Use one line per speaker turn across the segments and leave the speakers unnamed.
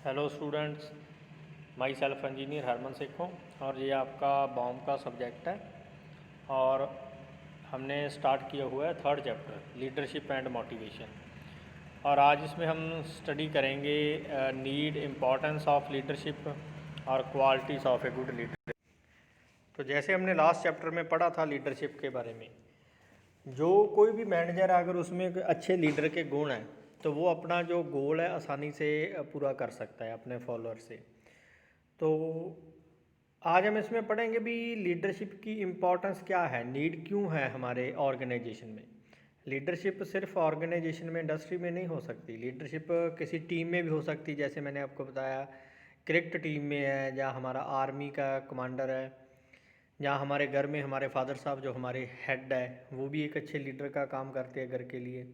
Hello students, myself engineer Harman Sikh हूँ और ये आपका बॉम का सब्जेक्ट है और हमने स्टार्ट किया हुआ है third chapter leadership and motivation. और आज इसमें हम स्टडी करेंगे नीड, इम्पोर्टेंस ऑफ लीडरशिप और qualities of A good leader. तो जैसे हमने लास्ट चैप्टर में पढ़ा था लीडरशिप के बारे में, जो कोई भी मैनेजर अगर उसमें अच्छे लीडर के गुण हैं तो वो अपना जो गोल है आसानी से पूरा कर सकता है अपने फॉलोअर से। तो आज हम इसमें पढ़ेंगे भी लीडरशिप की इम्पोर्टेंस क्या है, नीड क्यों है हमारे ऑर्गेनाइजेशन में। लीडरशिप सिर्फ ऑर्गेनाइजेशन में, इंडस्ट्री में नहीं हो सकती। लीडरशिप किसी टीम में भी हो सकती, जैसे मैंने आपको बताया क्रिकेट टीम में है, जहाँ हमारा आर्मी का कमांडर है, जहाँ हमारे घर में हमारे फादर साहब जो हमारे हेड है वो भी एक अच्छे लीडर का काम करते हैं घर के लिए।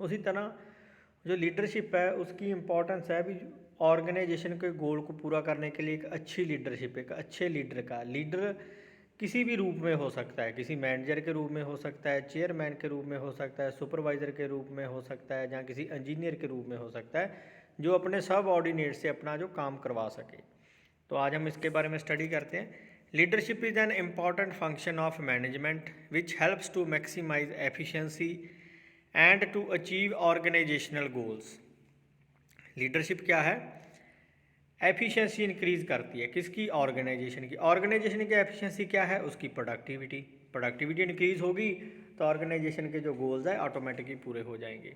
उसी तरह जो लीडरशिप है उसकी इम्पोर्टेंस है भी ऑर्गेनाइजेशन के गोल को पूरा करने के लिए। एक अच्छी लीडरशिप, एक अच्छे लीडर का, लीडर किसी भी रूप में हो सकता है, किसी मैनेजर के रूप में हो सकता है, चेयरमैन के रूप में हो सकता है, सुपरवाइज़र के रूप में हो सकता है, जहाँ किसी इंजीनियर के रूप में हो सकता है, जो अपने सब ऑर्डिनेट से अपना जो काम करवा सके। तो आज हम इसके बारे में स्टडी करते हैं। Leadership is an important function of management which helps to maximise efficiency and to achieve organisational goals. Leadership क्या है? एफिशिएंसी इंक्रीज करती है किसकी? ऑर्गेनाइजेशन की। ऑर्गेनाइजेशन की एफिशिएंसी क्या है? उसकी प्रोडक्टिविटी। प्रोडक्टिविटी इंक्रीज होगी तो ऑर्गेनाइजेशन के जो गोल्स है ऑटोमेटिकली पूरे हो जाएंगे।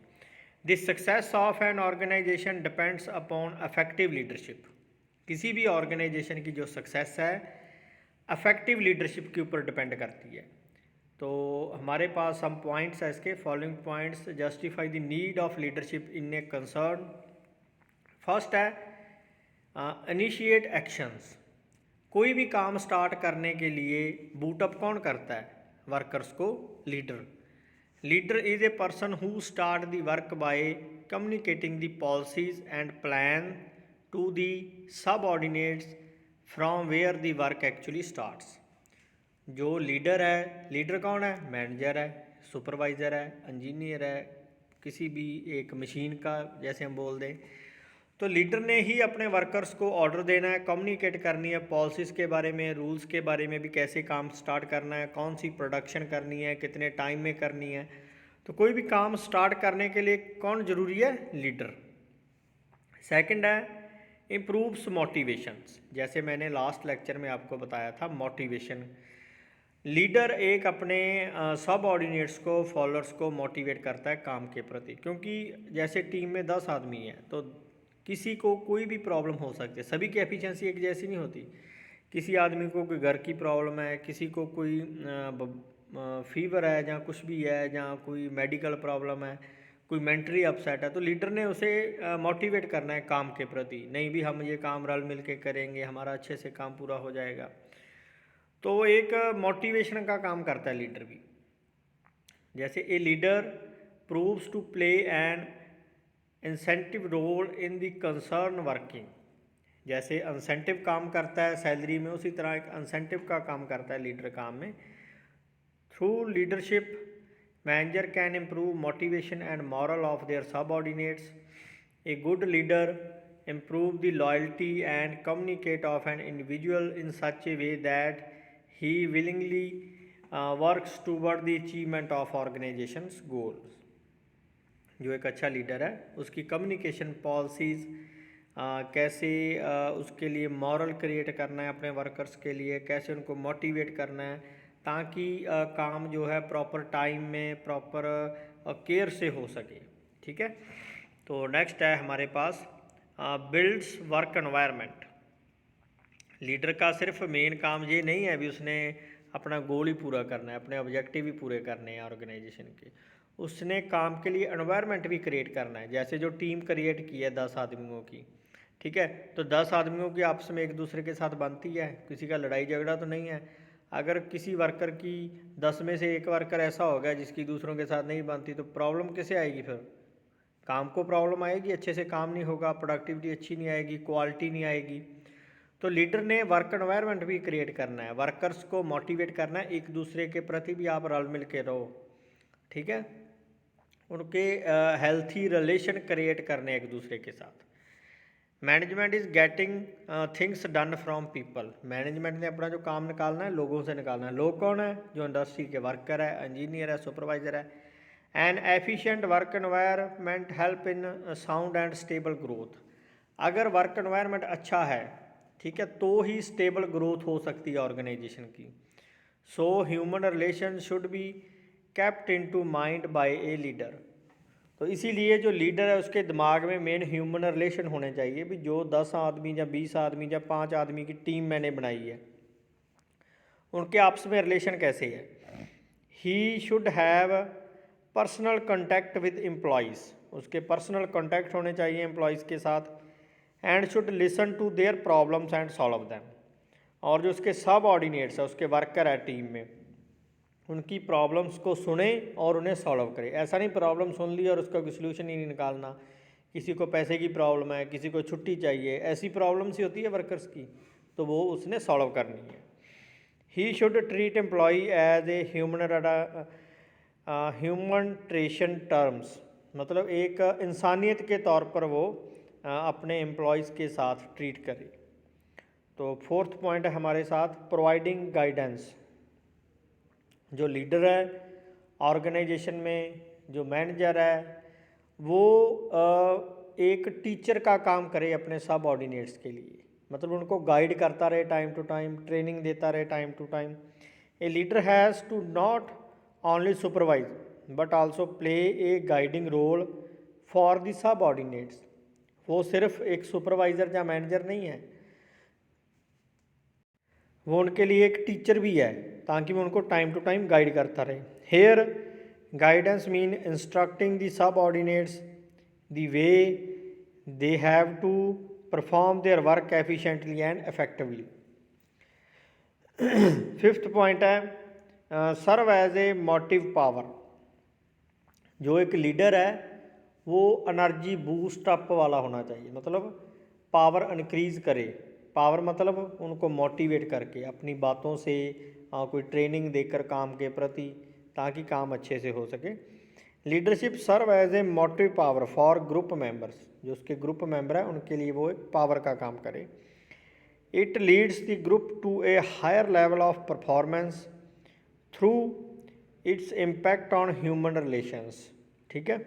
The success of an organisation depends upon effective leadership. किसी भी ऑर्गेनाइजेशन की जो सक्सेस है अफेक्टिव लीडरशिप के ऊपर डिपेंड करती है। तो हमारे पास सम पॉइंट्स है इसके, following points justify the need of leadership in a concern. First है इनिशिएट एक्शंस। कोई भी काम स्टार्ट करने के लिए बूटअप कौन करता है? वर्कर्स को leader. Leader is a person who start the work by communicating the policies and plan to the subordinates from where the work actually starts. जो लीडर है, लीडर कौन है? मैनेजर है, सुपरवाइज़र है, इंजीनियर है, किसी भी एक मशीन का जैसे हम बोल दें। तो लीडर ने ही अपने वर्कर्स को ऑर्डर देना है, कम्युनिकेट करनी है पॉलिसीज़ के बारे में, रूल्स के बारे में भी, कैसे काम स्टार्ट करना है, कौन सी प्रोडक्शन करनी है, कितने टाइम में करनी है। तो कोई भी काम स्टार्ट करने के लिए कौन ज़रूरी है? लीडर। सेकंड है इम्प्रूव्स मोटिवेशंस। जैसे मैंने लास्ट लेक्चर में आपको बताया था मोटिवेशन। लीडर एक अपने सब ऑर्डिनेट्स को, फॉलोअर्स को मोटिवेट करता है काम के प्रति, क्योंकि जैसे टीम में 10 आदमी हैं तो किसी को कोई भी प्रॉब्लम हो सकती है, सभी की एफिशिएंसी एक जैसी नहीं होती। किसी आदमी को कोई घर की प्रॉब्लम है, किसी को कोई फीवर है, जहाँ कुछ भी है, जहाँ कोई मेडिकल प्रॉब्लम है, कोई मेंटली अपसेट है, तो लीडर ने उसे मोटिवेट करना है काम के प्रति। नहीं भी हम ये काम रल मिल के करेंगे, हमारा अच्छे से काम पूरा हो जाएगा। तो एक मोटिवेशन का काम करता है लीडर भी। जैसे a leader proves to play an incentive role in the concern working. जैसे इंसेंटिव काम करता है सैलरी में, उसी तरह एक इंसेंटिव का काम करता है लीडर काम में। Through leadership manager can improve motivation and moral of their subordinates. A good leader improve the loyalty and communicate of an individual in such a way that he willingly works toward the achievement of organization's goals। जो एक अच्छा leader है उसकी communication policies कैसे उसके लिए moral create करना है अपने वर्कर्स के लिए, कैसे उनको मोटिवेट करना है ताकि काम जो है प्रॉपर टाइम में, प्रॉपर केयर से हो सके। ठीक है। तो नेक्स्ट है हमारे पास बिल्ड्स वर्क एनवायरनमेंट। लीडर का सिर्फ मेन काम ये नहीं है भी उसने अपना गोल ही पूरा करना है, अपने ऑब्जेक्टिव ही पूरे करने हैं ऑर्गेनाइजेशन के, उसने काम के लिए एनवायरनमेंट भी क्रिएट करना है। जैसे जो टीम क्रिएट की है 10 आदमियों की, ठीक है, तो 10 आदमियों की आपस में एक दूसरे के साथ बनती है, किसी का लड़ाई झगड़ा तो नहीं है। अगर किसी वर्कर की 10 में से एक वर्कर ऐसा होगा जिसकी दूसरों के साथ नहीं बनती, तो प्रॉब्लम कैसे आएगी? फिर काम को प्रॉब्लम आएगी, अच्छे से काम नहीं होगा, प्रोडक्टिविटी अच्छी नहीं आएगी, क्वालिटी नहीं आएगी। तो लीडर ने वर्क एनवायरनमेंट भी क्रिएट करना है, वर्कर्स को मोटिवेट करना है, एक दूसरे के प्रति भी आप रल मिल के रहो। ठीक है, उनके हेल्थी रिलेशन क्रिएट करने एक दूसरे के साथ। Management is getting things done from people. Management ने अपना जो काम निकालना है लोगों से निकालना है। लोग कौन है? जो इंडस्ट्री के वर्कर है, इंजीनियर है, सुपरवाइजर है। N efficient work environment help in sound and stable growth. अगर वर्क एनवायरनमेंट अच्छा है, ठीक है, तो ही स्टेबल ग्रोथ हो सकती है ऑर्गेनाइजेशन की। So human relation should be kept into mind by a leader. तो इसीलिए जो लीडर है उसके दिमाग में मेन ह्यूमन रिलेशन होने चाहिए भी जो 10 आदमी या 20 आदमी या 5 आदमी की टीम मैंने बनाई है उनके आपस में रिलेशन कैसे है। He should have personal contact with employees. उसके पर्सनल कॉन्टैक्ट होने चाहिए एम्प्लॉयज़ के साथ। And should listen to their problems and solve them. और जो उसके सब ऑर्डिनेट्स है, उसके वर्कर है टीम में, उनकी प्रॉब्लम्स को सुने और उन्हें सॉल्व करे। ऐसा नहीं प्रॉब्लम सुन ली और उसका कोई सोल्यूशन ही नहीं निकालना। किसी को पैसे की प्रॉब्लम है, किसी को छुट्टी चाहिए, ऐसी प्रॉब्लम्स ही होती है वर्कर्स की, तो वो उसने सॉल्व करनी है। He should treat employee as a human terms, मतलब एक इंसानियत के तौर पर वो अपने एम्प्लॉयज़ के साथ ट्रीट करे। तो फोर्थ पॉइंट है हमारे साथ प्रोवाइडिंग गाइडेंस। जो लीडर है ऑर्गेनाइजेशन में, जो मैनेजर है, वो एक टीचर का काम करे अपने सब ऑर्डिनेट्स के लिए। मतलब उनको गाइड करता रहे टाइम टू टाइम, ट्रेनिंग देता रहे time to time. A leader has to not only supervise but also play a guiding role for the subordinates. वो सिर्फ एक सुपरवाइज़र या मैनेजर नहीं है, वो उनके लिए एक टीचर भी है ताकि वो उनको टाइम टू टाइम गाइड करता रहे। Here guidance mean instructing the subordinates the way they have to perform their work efficiently and effectively. Fifth point है serve as a motive power. जो एक लीडर है वो एनर्जी बूस्ट अप वाला होना चाहिए, मतलब पावर इनक्रीज़ करे। पावर मतलब उनको मोटिवेट करके अपनी बातों से कोई ट्रेनिंग देकर काम के प्रति, ताकि काम अच्छे से हो सके। Leadership serve as a motive power for group members. जो उसके ग्रुप मेंबर है उनके लिए वो एक पावर का काम करे। It leads the group to a higher level of performance through its impact on human relations. ठीक है,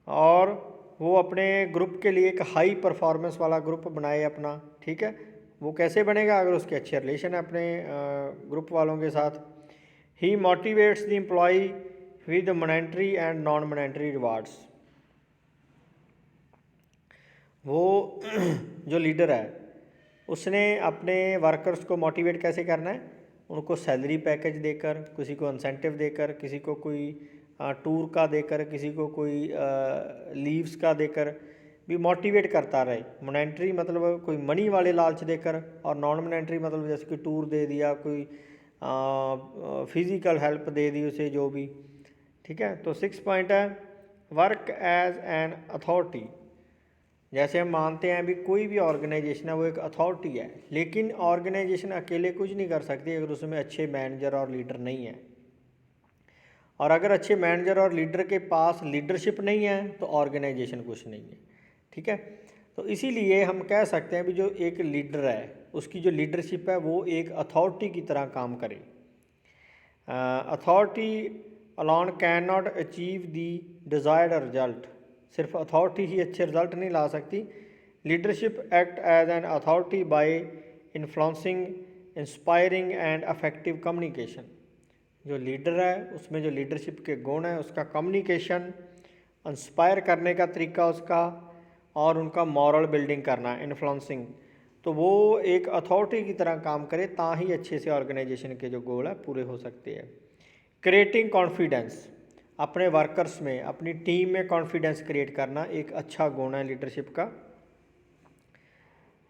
और वो अपने ग्रुप के लिए एक हाई परफॉर्मेंस वाला ग्रुप बनाए अपना। ठीक है, वो कैसे बनेगा? अगर उसके अच्छे रिलेशन है अपने ग्रुप वालों के साथ। He motivates the employ with monetary and non monetary rewards. वो जो लीडर है उसने अपने वर्कर्स को मोटिवेट कैसे करना है? उनको सैलरी पैकेज देकर, किसी को इंसेंटिव देकर, किसी को कोई टूर का देकर, किसी को कोई लीव्स का देकर भी मोटिवेट करता रहे। मॉनेटरी मतलब कोई मनी वाले लालच देकर, और नॉन मॉनेटरी मतलब जैसे कोई टूर दे दिया, कोई फिज़िकल हेल्प दे दी उसे, जो भी। ठीक है, तो 6 पॉइंट है वर्क एज एन अथॉरिटी। जैसे हम मानते हैं भी कोई भी ऑर्गेनाइजेशन है वो एक अथॉरिटी है, लेकिन ऑर्गेनाइजेशन अकेले कुछ नहीं कर सकती अगर उसमें अच्छे मैनेजर और लीडर नहीं है। और अगर अच्छे मैनेजर और लीडर के पास लीडरशिप नहीं है तो ऑर्गेनाइजेशन कुछ नहीं है। ठीक है, तो इसीलिए हम कह सकते हैं भी जो एक लीडर है उसकी जो लीडरशिप है वो एक अथॉरिटी की तरह काम करे। Authority alone can not achieve the desired result. सिर्फ अथॉरिटी ही अच्छे रिजल्ट नहीं ला सकती। Leadership act as an authority by influencing, inspiring and effective communication. जो लीडर है उसमें जो लीडरशिप के गुण हैं, उसका कम्युनिकेशन, इंस्पायर करने का तरीका उसका, और उनका मॉरल बिल्डिंग करना, इन्फ्लुएंसिंग। तो वो एक अथॉरिटी की तरह काम करे ता ही अच्छे से ऑर्गेनाइजेशन के जो गोल है पूरे हो सकते हैं। क्रिएटिंग कॉन्फिडेंस, अपने वर्कर्स में, अपनी टीम में कॉन्फिडेंस क्रिएट करना एक अच्छा गुण है लीडरशिप का।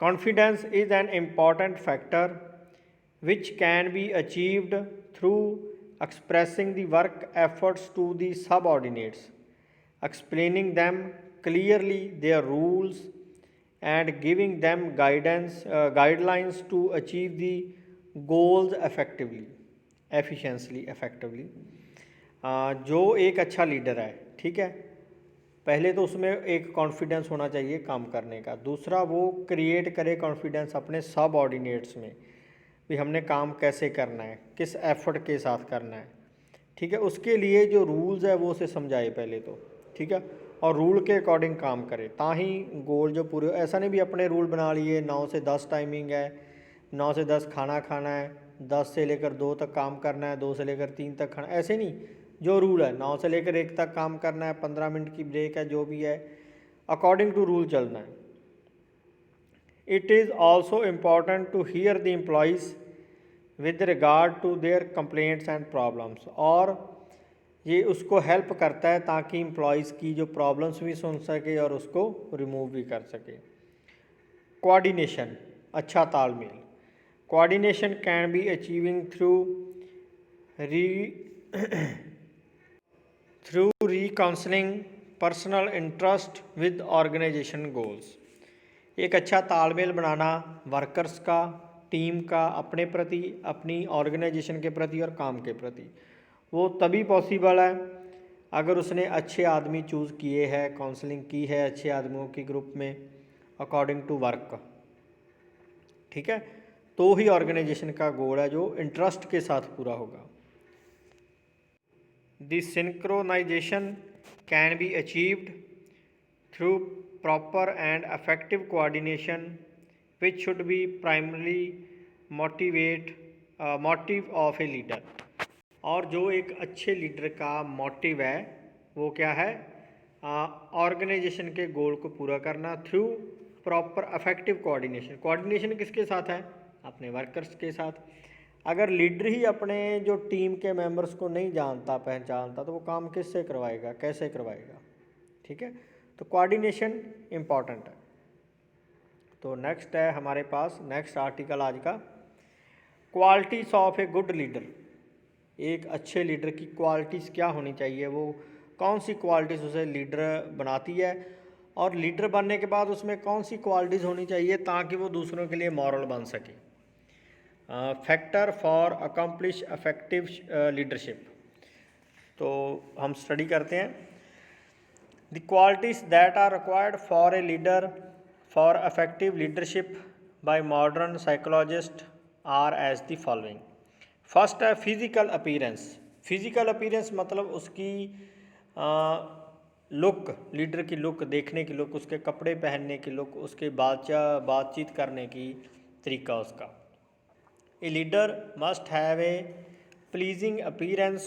Confidence is an important factor which can be achieved through expressing the work efforts to the subordinates, explaining them clearly their rules and giving them guidelines to achieve the goals effectively। जो एक अच्छा leader है, ठीक है, पहले तो उसमें एक कॉन्फिडेंस होना चाहिए काम करने का। दूसरा, वो क्रिएट करे कॉन्फिडेंस अपने सब ऑर्डिनेट्स में, भी हमने काम कैसे करना है, किस एफर्ट के साथ करना है। ठीक है, उसके लिए जो रूल्स है वो उसे समझाए पहले तो। ठीक है, और रूल के अकॉर्डिंग काम करे, ताही गोल जो पूरे। ऐसा नहीं भी अपने रूल बना लिए 9 से 10 टाइमिंग है, 9 से 10 खाना खाना है, 10 से लेकर 2 तक काम करना है, 2 से लेकर 3 तक खाना, ऐसे नहीं। जो रूल है 9 से लेकर 1 तक काम करना है, 15 मिनट की ब्रेक है, जो भी है अकॉर्डिंग टू रूल चलना है। It is also important to hear the employees with regard to their complaints and problems, और ये उसको हेल्प करता है ताकि एम्प्लॉयज़ की जो प्रॉब्लम्स भी सुन सके और उसको रिमूव भी कर सके। कोऑर्डिनेशन, अच्छा तालमेल। Coordination can be achieving through reconciling personal interest with organization goals. एक अच्छा तालमेल बनाना वर्कर्स का, टीम का, अपने प्रति, अपनी ऑर्गेनाइजेशन के प्रति और काम के प्रति, वो तभी पॉसिबल है अगर उसने अच्छे आदमी चूज़ किए हैं, काउंसलिंग की है अच्छे आदमियों की ग्रुप में अकॉर्डिंग टू वर्क। ठीक है, तो ही ऑर्गेनाइजेशन का गोल है जो इंटरेस्ट के साथ पूरा होगा। The synchronisation can be achieved through proper and effective coordination which should be primary motive of a leader. और जो एक अच्छे लीडर का मोटिव है वो क्या है, ऑर्गेनाइजेशन के गोल को पूरा करना through proper effective coordination. Coordination किसके साथ है, अपने वर्कर्स के साथ। अगर लीडर ही अपने जो टीम के मेंबर्स को नहीं जानता पहचानता तो वो काम किससे करवाएगा, कैसे करवाएगा। ठीक है, तो कोऑर्डिनेशन इम्पॉर्टेंट है। तो नेक्स्ट है हमारे पास, नेक्स्ट आर्टिकल आज का, qualities of A good leader. एक अच्छे लीडर की क्वालिटीज़ क्या होनी चाहिए, वो कौन सी क्वालिटीज़ उसे लीडर बनाती है, और लीडर बनने के बाद उसमें कौन सी क्वालिटीज़ होनी चाहिए ताकि वो दूसरों के लिए मॉडल बन सके। Factor for accomplish effective leadership. तो हम स्टडी करते हैं। The qualities that are required for a leader for effective leadership by modern psychologist are as the following. First है फिज़िकल अपीयरेंस। फिज़िकल अपीयरेंस मतलब उसकी लुक, लीडर की look, देखने की लुक, उसके कपड़े पहनने की लुक, उसके बातचीत करने की तरीका उसका। A leader must have a pleasing appearance.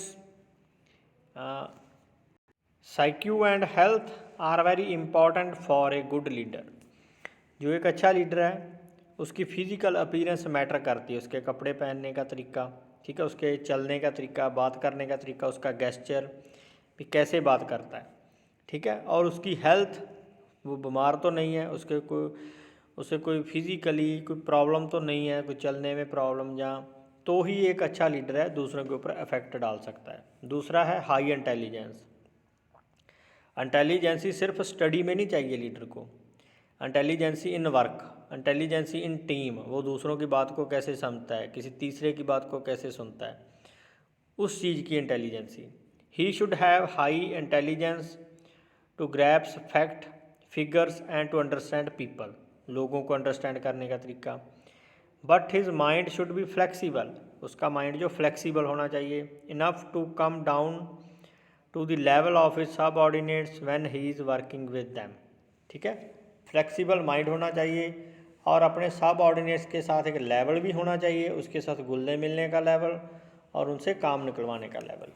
Physique and health are very important for a good leader. जो एक अच्छा लीडर है उसकी फ़िज़िकल अपीयरेंस मैटर करती है, उसके कपड़े पहनने का तरीका, ठीक है, उसके चलने का तरीका, बात करने का तरीका, उसका गेस्चर भी कैसे बात करता है। ठीक है, और उसकी हेल्थ, वो बीमार तो नहीं है, उसे कोई फिज़िकली कोई प्रॉब्लम तो नहीं है, कोई चलने में प्रॉब्लम जहाँ, तो ही एक अच्छा लीडर है दूसरों के ऊपर इफेक्ट डाल सकता है। दूसरा है हाई इंटेलिजेंस। इंटेलिजेंसी सिर्फ स्टडी में नहीं चाहिए लीडर को, intelligence in work, intelligence in team, वो दूसरों की बात को कैसे समझता है, किसी तीसरे की बात को कैसे सुनता है, उस चीज़ की intelligence. He should have high intelligence to grasps fact figures and to understand people, लोगों को अंडरस्टैंड करने का तरीका। But his mind should be flexible, उसका माइंड जो फ्लेक्सिबल होना चाहिए। Enough to come down to the level of his subordinates when he is working with them. ठीक है, फ्लेक्सिबल माइंड होना चाहिए और अपने सबऑर्डिनेट्स के साथ एक लेवल भी होना चाहिए, उसके साथ घुलने मिलने का लेवल और उनसे काम निकलवाने का लेवल।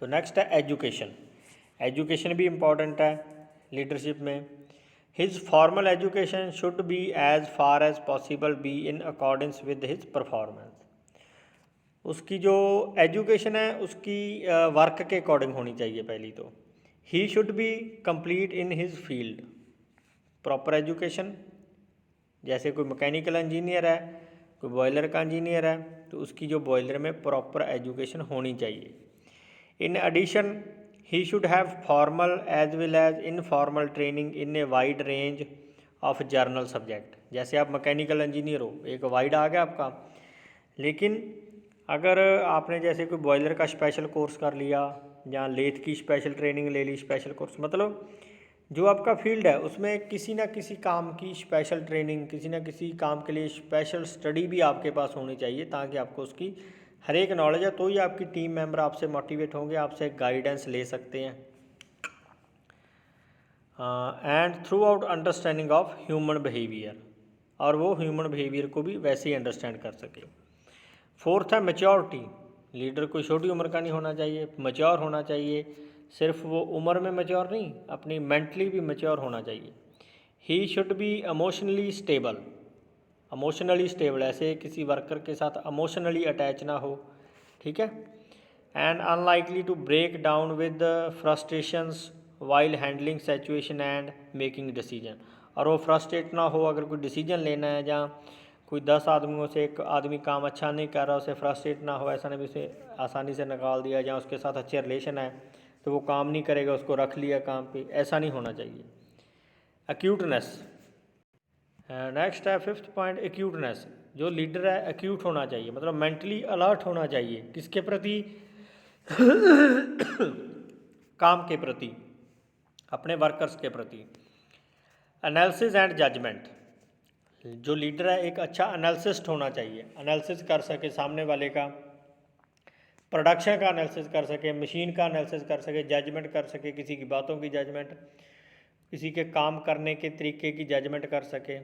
तो नेक्स्ट है एजुकेशन। एजुकेशन भी इम्पॉर्टेंट है लीडरशिप में। His formal education should be as far as possible be in accordance with his performance. उसकी जो एजुकेशन है उसकी वर्क के अकॉर्डिंग होनी चाहिए पहली तो। He should be complete in his field. Proper education, जैसे कोई मैकेनिकल इंजीनियर है, कोई बॉयलर का इंजीनियर है, तो उसकी जो बॉयलर में प्रॉपर एजुकेशन होनी चाहिए। In addition he should have formal as well as informal training in a wide range of general subject. जैसे आप मैकेनिकल इंजीनियर हो, एक वाइड आ गया आपका, लेकिन अगर आपने जैसे कोई बॉयलर का स्पेशल कोर्स कर लिया या लेथ की स्पेशल ट्रेनिंग ले ली, स्पेशल कोर्स, मतलब जो आपका फील्ड है उसमें किसी ना किसी काम की स्पेशल ट्रेनिंग, किसी ना किसी काम के लिए स्पेशल स्टडी भी आपके पास होनी चाहिए, ताकि आपको उसकी हर एक नॉलेज है, तो ही आपकी टीम मेंबर आपसे मोटिवेट होंगे, आपसे गाइडेंस ले सकते हैं। And through out understanding of human behaviour, और वो ह्यूमन बिहेवियर को भी वैसे ही अंडरस्टैंड कर सके। फोर्थ है मैच्योरिटी, लीडर कोई छोटी उम्र का नहीं होना चाहिए, मैच्योर होना चाहिए, सिर्फ वो उम्र में मैच्योर नहीं, अपनी मेंटली भी मैच्योर होना चाहिए। He should be emotionally stable, emotionally stable, ऐसे किसी वर्कर के साथ इमोशनली अटैच ना हो, ठीक है। And unlikely to break down with frustrations while handling situation and making decision, और वो फ्रस्ट्रेट ना हो अगर कोई डिसीजन लेना है, जहाँ कोई 10 आदमियों से एक आदमी काम अच्छा नहीं कर रहा, उसे फ्रस्ट्रेट ना हो, ऐसा नहीं भी उसे आसानी से निकाल दिया, जहाँ उसके साथ अच्छे रिलेशन है तो वो काम नहीं करेगा, उसको रख लिया काम पे, ऐसा नहीं होना चाहिए। एक्यूटनेस, नेक्स्ट है फिफ्थ पॉइंट, एक्यूटनेस, जो लीडर है एक्यूट होना चाहिए, मतलब मेंटली अलर्ट होना चाहिए, किसके प्रति काम के प्रति, अपने वर्कर्स के प्रति। एनालिसिस एंड जजमेंट, जो लीडर है एक अच्छा एनालिसिस्ट होना चाहिए, एनालिसिस कर सके सामने वाले का, प्रोडक्शन का एनालिसिस कर सके, मशीन का एनालिसिस कर सके, जजमेंट कर सके, किसी की बातों की जजमेंट, किसी के काम करने के तरीके की जजमेंट कर सके।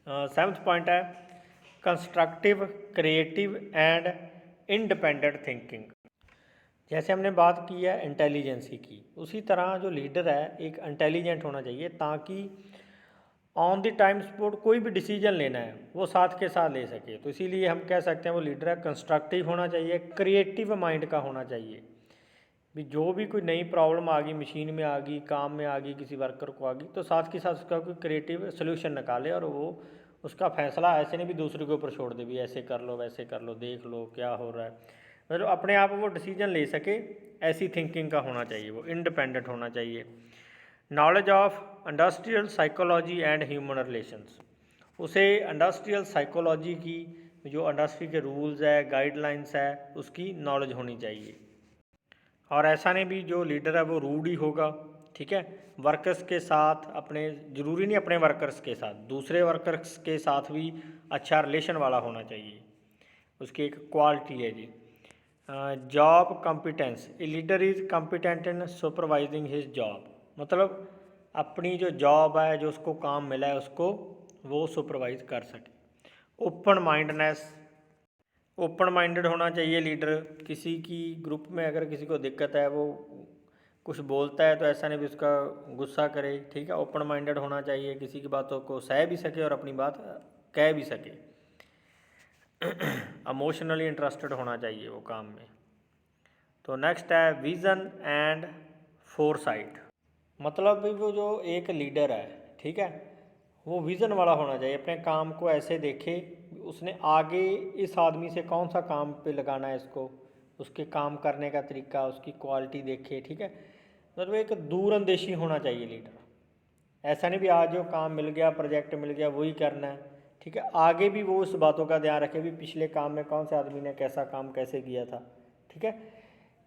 सेवन्थ पॉइंट है constructive, creative and independent thinking. जैसे हमने बात की है इंटेलिजेंसी की, उसी तरह जो लीडर है एक इंटेलिजेंट होना चाहिए, ताकि ऑन द टाइम स्पॉट कोई भी डिसीजन लेना है वो साथ के साथ ले सके। तो इसीलिए हम कह सकते हैं वो लीडर है कंस्ट्रक्टिव होना चाहिए, क्रिएटिव माइंड का होना चाहिए, भी जो भी कोई नई प्रॉब्लम आ गई, मशीन में आ गई, काम में आ गई, किसी वर्कर को आ गई, तो साथ के साथ उसका कोई क्रिएटिव सोल्यूशन निकाले, और वो उसका फैसला ऐसे नहीं भी दूसरे के ऊपर छोड़ दे, भी ऐसे कर लो, वैसे कर लो, देख लो क्या हो रहा है, मतलब अपने आप वो डिसीजन ले सके, ऐसी थिंकिंग का होना चाहिए, वो इंडिपेंडेंट होना चाहिए। Knowledge of industrial psychology and human relations, उसे इंडस्ट्रियल साइकोलॉजी की, जो इंडस्ट्री के रूल्स है, गाइडलाइंस है, उसकी नॉलेज होनी चाहिए। और ऐसा नहीं भी जो लीडर है वो रूड ही होगा, ठीक है, वर्कर्स के साथ अपने, ज़रूरी नहीं अपने वर्कर्स के साथ, दूसरे वर्कर्स के साथ भी अच्छा रिलेशन वाला होना चाहिए, उसकी एक क्वालिटी है जी। Job competence, a leader is competent in supervising his job, मतलब अपनी जो जॉब है, जो उसको काम मिला है, उसको वो सुपरवाइज कर सके। ओपन माइंडनेस, ओपन माइंडेड होना चाहिए लीडर, किसी की ग्रुप में अगर किसी को दिक्कत है, वो कुछ बोलता है तो ऐसा नहीं भी उसका गुस्सा करे, ठीक है, ओपन माइंडेड होना चाहिए, किसी की बातों को सह भी सके और अपनी बात कह भी सके। इमोशनली इंटरेस्टेड होना चाहिए वो काम में। तो नेक्स्ट है विज़न एंड फोरसाइट, मतलब भी वो जो एक लीडर है, ठीक है, वो विज़न वाला होना चाहिए, अपने काम को ऐसे देखे, उसने आगे इस आदमी से कौन सा काम पे लगाना है इसको, उसके काम करने का तरीका, उसकी क्वालिटी देखे, ठीक है, मतलब एक दूरंदेशी होना चाहिए लीडर, ऐसा नहीं भी आज जो काम मिल गया, प्रोजेक्ट मिल गया, वही करना है, ठीक है, आगे भी वो उस बातों का ध्यान रखे भी पिछले काम में कौन से आदमी ने कैसा काम कैसे किया था, ठीक है,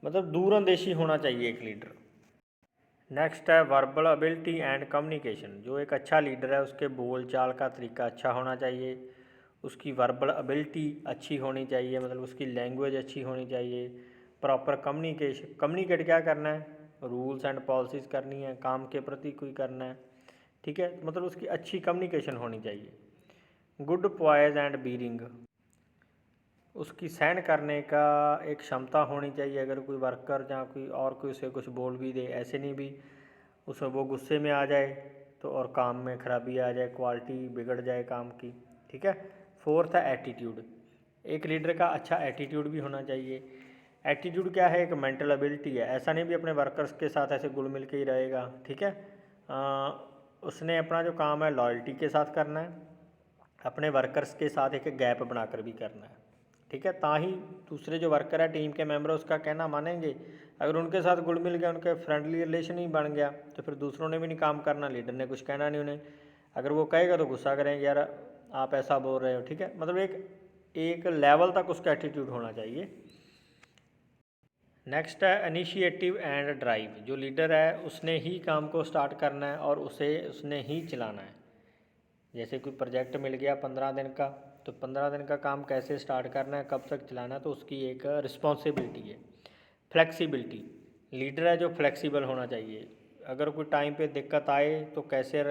मतलब दूरंदेशी होना चाहिए एक लीडर। नेक्स्ट है वर्बल एबिलिटी एंड कम्युनिकेशन, जो एक अच्छा लीडर है उसके बोल चाल का तरीका अच्छा होना चाहिए, उसकी वर्बल एबिलिटी अच्छी होनी चाहिए, मतलब उसकी लैंग्वेज अच्छी होनी चाहिए, प्रॉपर कम्युनिकेशन, कम्युनिकेट क्या करना है, रूल्स एंड पॉलिसीज़ करनी है, काम के प्रति कोई करना है, ठीक है, मतलब उसकी अच्छी कम्युनिकेशन होनी चाहिए। गुड पॉइज एंड बीरिंग, उसकी सहन करने का एक क्षमता होनी चाहिए, अगर कोई वर्कर जहाँ कोई और कोई उसे कुछ बोल भी दे, ऐसे नहीं भी उसमें वो गुस्से में आ जाए तो और काम में खराबी आ जाए, क्वालिटी बिगड़ जाए काम की, ठीक है। फोर्थ है एटीट्यूड, एक लीडर का अच्छा एटीट्यूड भी होना चाहिए। एटीट्यूड क्या है, एक मेंटल एबिलिटी है, ऐसा नहीं भी अपने वर्कर्स के साथ ऐसे घुल मिल के ही रहेगा, ठीक है, उसने अपना जो काम है लॉयल्टी के साथ करना है, अपने वर्कर्स के साथ एक गैप बनाकर भी करना है, ठीक है, ताही दूसरे जो वर्कर है टीम के मेंबर उसका कहना मानेंगे। अगर उनके साथ घुल मिल गया, उनके फ्रेंडली रिलेशन ही बन गया, तो फिर दूसरों ने भी नहीं काम करना, लीडर ने कुछ कहना नहीं उन्हें, अगर वो कहेगा तो गुस्सा करेंगे, यार आप ऐसा बोल रहे हो, ठीक है, मतलब एक लेवल तक उसका एटीट्यूड होना चाहिए। नेक्स्ट है इनिशिएटिव एंड ड्राइव। जो लीडर है उसने ही काम को स्टार्ट करना है और उसने ही चलाना है। जैसे कोई प्रोजेक्ट मिल गया 15 दिन का, तो 15 दिन का काम कैसे स्टार्ट करना है, कब तक चलाना है, तो उसकी एक रिस्पॉन्सिबिलिटी है। फ्लेक्सिबिलिटी, लीडर है जो फ्लेक्सिबल होना चाहिए। अगर कोई टाइम पे दिक्कत आए तो कैसे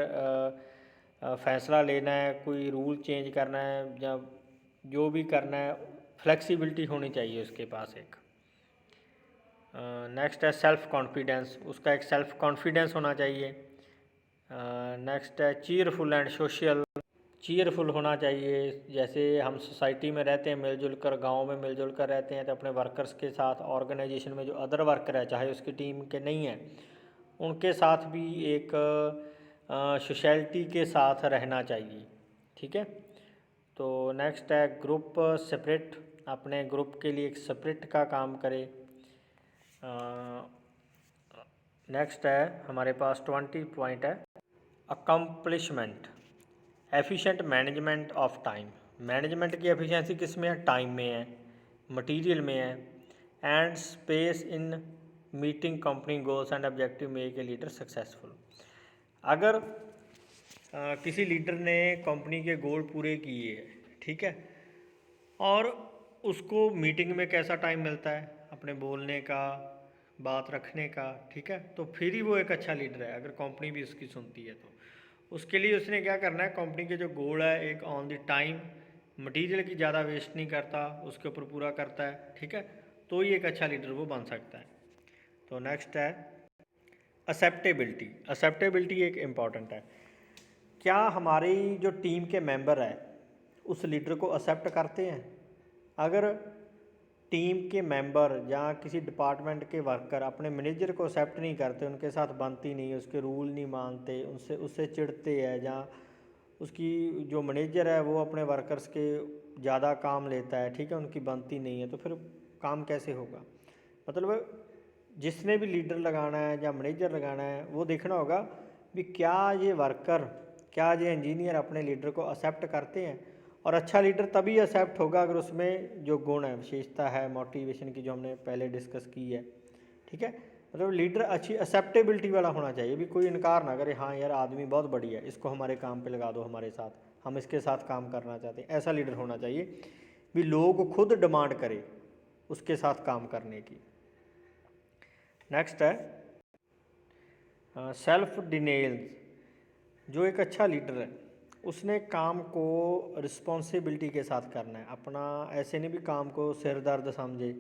फैसला लेना है, कोई रूल चेंज करना है या जो भी करना है, फ्लेक्सिबिलिटी होनी चाहिए उसके पास एक। नेक्स्ट है सेल्फ कॉन्फिडेंस, उसका एक सेल्फ कॉन्फिडेंस होना चाहिए। नेक्स्ट है चीयरफुल एंड सोशल, चीयरफुल होना चाहिए। जैसे हम सोसाइटी में रहते हैं मिलजुल कर, गाँव में मिलजुल कर रहते हैं, तो अपने वर्कर्स के साथ, ऑर्गेनाइजेशन में जो अदर वर्कर है चाहे उसकी टीम के नहीं हैं, उनके साथ भी एक सोशैलिटी के साथ रहना चाहिए। ठीक है। तो नेक्स्ट है ग्रुप सेपरेट, अपने ग्रुप के लिए एक सेपरेट का काम करे। नेक्स्ट है हमारे पास 20 पॉइंट है accomplishment, efficient management of time. Management की एफिशिएंसी किस में है, टाइम में है, मटेरियल में है। And space in meeting company goals and objective make a leader successful. अगर किसी लीडर ने कंपनी के गोल पूरे किए हैं, ठीक है, और उसको मीटिंग में कैसा टाइम मिलता है अपने बोलने का, बात रखने का, ठीक है, तो फिर ही वो एक अच्छा लीडर है, अगर कंपनी भी उसकी सुनती है तो। उसके लिए उसने क्या करना है, कंपनी के जो गोल है एक ऑन द टाइम, मटेरियल की ज़्यादा वेस्ट नहीं करता, उसके ऊपर पूरा करता है, ठीक है, तो ही एक अच्छा लीडर वो बन सकता है। तो नेक्स्ट है एक्सेप्टेबिलिटी। एक्सेप्टेबिलिटी एक इम्पॉर्टेंट है। क्या हमारी जो टीम के मेंबर है उस लीडर को एक्सेप्ट करते हैं? अगर टीम के मेंबर या किसी डिपार्टमेंट के वर्कर अपने मैनेजर को एक्सेप्ट नहीं करते, उनके साथ बनती नहीं, उसके रूल नहीं मानते, उससे उससे चिढ़ते हैं, या उसकी जो मैनेजर है वो अपने वर्कर्स के ज़्यादा काम लेता है, ठीक है, उनकी बनती नहीं है, तो फिर काम कैसे होगा? मतलब जिसने भी लीडर लगाना है या मैनेजर लगाना है वो देखना होगा भी क्या ये वर्कर, क्या ये इंजीनियर अपने लीडर को एक्सेप्ट करते हैं। और अच्छा लीडर तभी एक्सेप्ट होगा अगर उसमें जो गुण है, विशेषता है, मोटिवेशन की जो हमने पहले डिस्कस की है, ठीक है। मतलब लीडर अच्छी एक्सेप्टेबिलिटी वाला होना चाहिए, भी कोई इनकार ना करे, हाँ यार आदमी बहुत बढ़िया है, इसको हमारे काम पे लगा दो, हमारे साथ, हम इसके साथ काम करना चाहते हैं, ऐसा लीडर होना चाहिए भी लोग खुद डिमांड करे उसके साथ काम करने की। नेक्स्ट है सेल्फ डिनेल्स। जो एक अच्छा लीडर है उसने काम को रिस्पॉन्सिबिलिटी के साथ करना है अपना, ऐसे नहीं भी काम को सिर दर्द समझे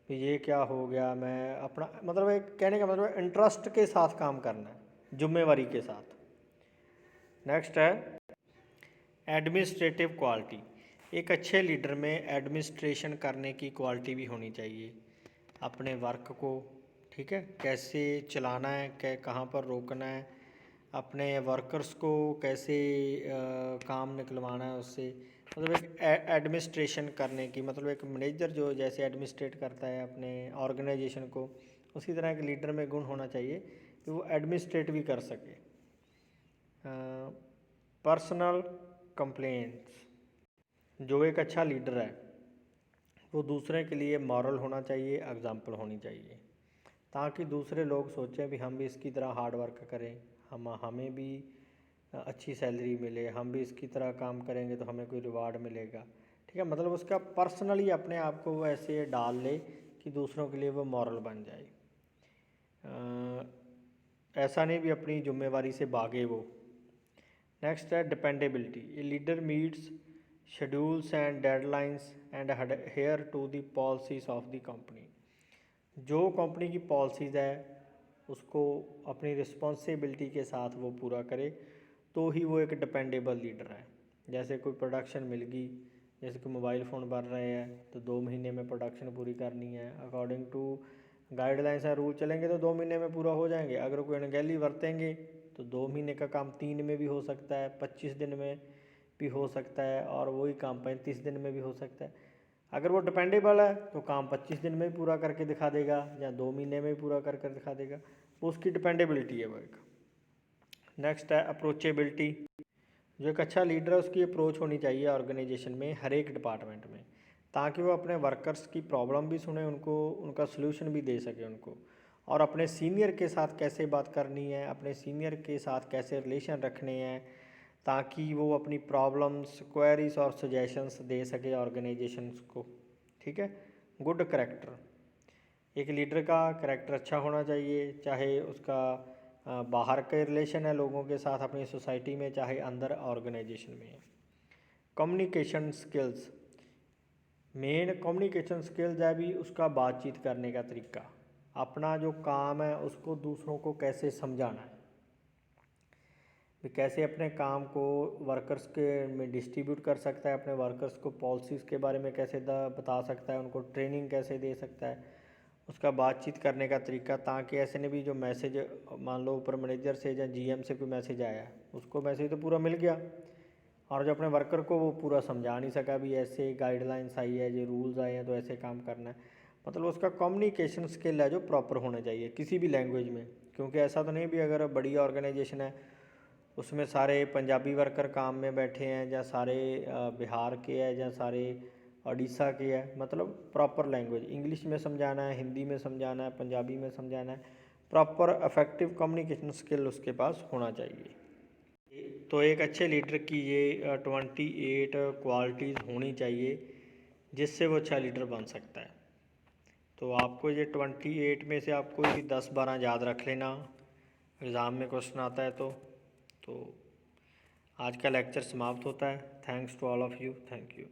कि ये क्या हो गया, मैं अपना मतलब एक कहने का मतलब इंटरेस्ट के साथ काम करना है, जिम्मेवारी के साथ। नेक्स्ट है एडमिनिस्ट्रेटिव क्वालिटी। एक अच्छे लीडर में एडमिनिस्ट्रेशन करने की क्वालिटी भी होनी चाहिए, अपने वर्क को, ठीक है, कैसे चलाना है, कहाँ पर रोकना है, अपने वर्कर्स को कैसे काम निकलवाना है उससे, मतलब एक एडमिनिस्ट्रेशन करने की, मतलब एक मैनेजर जो जैसे एडमिनिस्ट्रेट करता है अपने ऑर्गेनाइजेशन को, उसी तरह के लीडर में गुण होना चाहिए कि वो एडमिनिस्ट्रेट भी कर सके। Personal complaints. जो एक अच्छा लीडर है वो दूसरे के लिए मॉरल होना चाहिए, एग्जाम्पल होनी चाहिए, ताकि दूसरे लोग सोचें भी हम भी इसकी तरह हार्ड वर्क करें, हमें भी अच्छी सैलरी मिले, हम भी इसकी तरह काम करेंगे तो हमें कोई रिवार्ड मिलेगा, ठीक है। मतलब उसका पर्सनली अपने आप को वो ऐसे डाल ले कि दूसरों के लिए वो मॉरल बन जाए। ऐसा नहीं भी अपनी जिम्मेवारी से भागे वो। नेक्स्ट है dependability. A leader meets schedules and deadlines and adhere to the policies of the company. जो कंपनी की पॉलिसीज़ है उसको अपनी रिस्पॉन्सिबिलिटी के साथ वो पूरा करे, तो ही वो एक डिपेंडेबल लीडर है। जैसे कोई प्रोडक्शन मिल गई, जैसे कि मोबाइल फ़ोन बन रहे हैं तो 2 महीने में प्रोडक्शन पूरी करनी है, अकॉर्डिंग टू गाइडलाइंस है, रूल चलेंगे तो 2 महीने में पूरा हो जाएंगे। अगर कोई अनगैली बरतेंगे तो 2 महीने का काम 3 में भी हो सकता है, 25 दिन में भी हो सकता है, और वही काम 35 दिन में भी हो सकता है। अगर वो डिपेंडेबल है तो काम 25 दिन में भी पूरा करके दिखा देगा या 2 महीने में भी पूरा करके दिखा देगा, वो उसकी डिपेंडेबिलिटी है वो एक। नेक्स्ट है अप्रोचेबिलिटी। जो एक अच्छा लीडर है उसकी अप्रोच होनी चाहिए ऑर्गेनाइजेशन में हर एक डिपार्टमेंट में, ताकि वो अपने वर्कर्स की प्रॉब्लम भी सुने, उनको उनका सलूशन भी दे सके उनको। और अपने सीनियर के साथ कैसे बात करनी है, अपने सीनियर के साथ कैसे रिलेशन रखने हैं, ताकि वो अपनी प्रॉब्लम्स, क्वेरीज और सजेशंस दे सके ऑर्गेनाइजेशंस को। ठीक है। गुड करेक्टर, एक लीडर का करेक्टर अच्छा होना चाहिए, चाहे उसका बाहर के रिलेशन है लोगों के साथ अपनी सोसाइटी में, चाहे अंदर ऑर्गेनाइजेशन में। Communication skills, main communication skills है भी उसका बातचीत करने का तरीका, अपना जो काम है उसको दूसरों को कैसे समझाना है, भी कैसे अपने काम को वर्कर्स के में डिस्ट्रीब्यूट कर सकता है, अपने वर्कर्स को पॉलिसीज़ के बारे में कैसे बता सकता है, उनको ट्रेनिंग कैसे दे सकता है, उसका बातचीत करने का तरीका। ताकि ऐसे ने भी जो मैसेज, मान लो ऊपर मैनेजर से या जीएम से कोई मैसेज आया, उसको मैसेज तो पूरा मिल गया, और जो अपने वर्कर को वो पूरा समझा नहीं सका भी ऐसे गाइडलाइंस आई है, जो रूल्स आए हैं तो ऐसे काम करना है। मतलब उसका कम्युनिकेशन स्किल है जो प्रॉपर होना चाहिए किसी भी लैंग्वेज में। क्योंकि ऐसा तो नहीं भी अगर बड़ी ऑर्गेनाइजेशन है उसमें सारे पंजाबी वर्कर काम में बैठे हैं, या सारे बिहार के हैं, या सारे उड़ीसा के हैं, मतलब प्रॉपर लैंग्वेज, इंग्लिश में समझाना है, हिंदी में समझाना है, पंजाबी में समझाना है, प्रॉपर इफेक्टिव कम्युनिकेशन स्किल उसके पास होना चाहिए। तो एक अच्छे लीडर की ये 28 क्वालिटीज़ होनी चाहिए जिससे वो अच्छा लीडर बन सकता है। तो आपको ये 28 में से आपको ये 10-12 याद रख लेना, एग्ज़ाम में क्वेश्चन आता है तो आज का लेक्चर समाप्त होता है। Thanks to all of you, thank you.